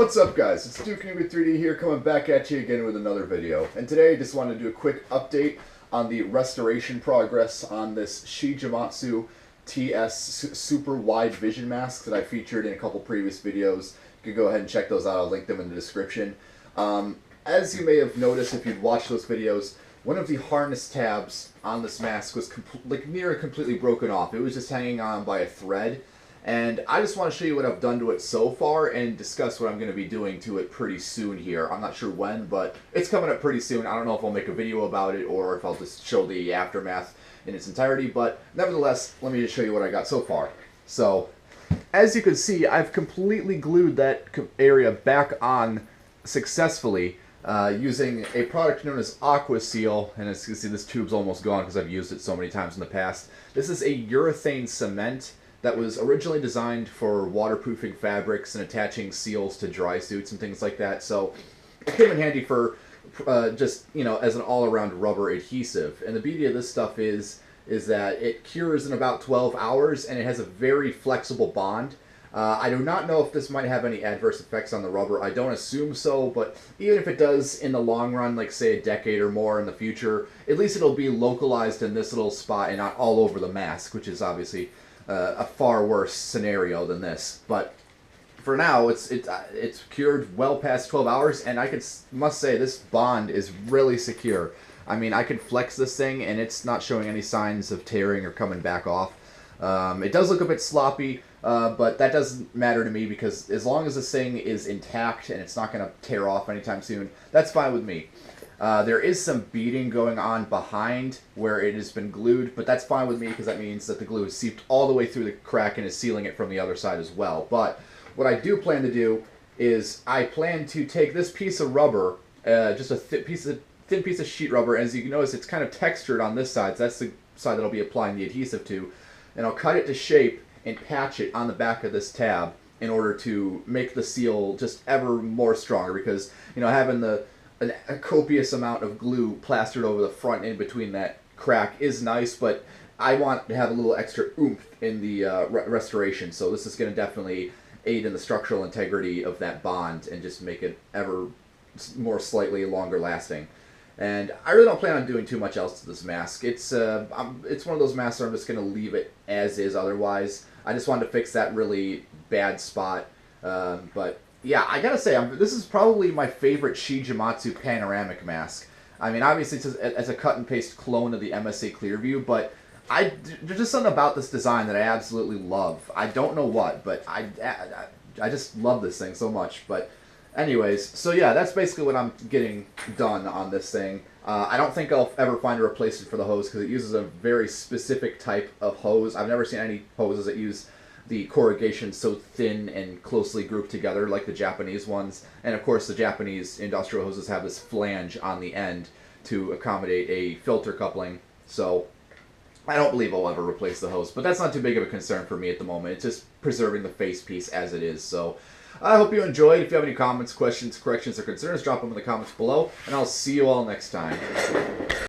What's up, guys? It's Duke with 3D here, coming back at you again with another video. And today I just wanted to do a quick update on the restoration progress on this Shigematsu TS super wide vision mask that I featured in a couple previous videos. You can go ahead and check those out. I'll link them in the description. As you may have noticed if you've watched those videos, one of the harness tabs on this mask was near completely broken off. It was just hanging on by a thread. And I just want to show you what I've done to it so far and discuss what I'm going to be doing to it pretty soon here. I'm not sure when, but it's coming up pretty soon. I don't know if I'll make a video about it or if I'll just show the aftermath in its entirety, but nevertheless, let me just show you what I got so far. So, as you can see, I've completely glued that area back on successfully using a product known as Aqua Seal, and as you can see, this tube's almost gone because I've used it so many times in the past. This is a urethane cement that was originally designed for waterproofing fabrics and attaching seals to dry suits and things like that. So it came in handy for just, you know, as an all-around rubber adhesive. And the beauty of this stuff is that it cures in about 12 hours and it has a very flexible bond. I do not know if this might have any adverse effects on the rubber. I don't assume so, but even if it does in the long run, like say a decade or more in the future, at least it'll be localized in this little spot and not all over the mask, which is obviously a far worse scenario than this. But for now, it's cured well past 12 hours, and I must say this bond is really secure. I mean, I can flex this thing, and it's not showing any signs of tearing or coming back off. It does look a bit sloppy, but that doesn't matter to me because as long as this thing is intact and it's not going to tear off anytime soon, that's fine with me. There is some beading going on behind where it has been glued, but that's fine with me because that means that the glue is seeped all the way through the crack and is sealing it from the other side as well. But what I do plan to do is I plan to take this piece of rubber, just a thin piece of sheet rubber, and as you can notice it's kind of textured on this side, so that's the side that I'll be applying the adhesive to, and I'll cut it to shape and patch it on the back of this tab in order to make the seal just ever more stronger, because, you know, having a copious amount of glue plastered over the front in between that crack is nice, but I want to have a little extra oomph in the restoration, so this is going to definitely aid in the structural integrity of that bond and just make it ever more slightly longer lasting. And I really don't plan on doing too much else to this mask. It's one of those masks where I'm just going to leave it as is otherwise. I just wanted to fix that really bad spot, but yeah, I gotta say, this is probably my favorite Shigematsu panoramic mask. I mean, obviously it's a cut and paste clone of the MSA Clearview, but there's just something about this design that I absolutely love. I don't know what, but I just love this thing so much. But anyways, so yeah, that's basically what I'm getting done on this thing. I don't think I'll ever find a replacement for the hose because it uses a very specific type of hose. I've never seen any hoses that use the corrugation so thin and closely grouped together like the Japanese ones. And of course the Japanese industrial hoses have this flange on the end to accommodate a filter coupling. So I don't believe I'll ever replace the hose, but that's not too big of a concern for me at the moment. It's just preserving the face piece as it is. So I hope you enjoyed. If you have any comments, questions, corrections, or concerns, drop them in the comments below, and I'll see you all next time.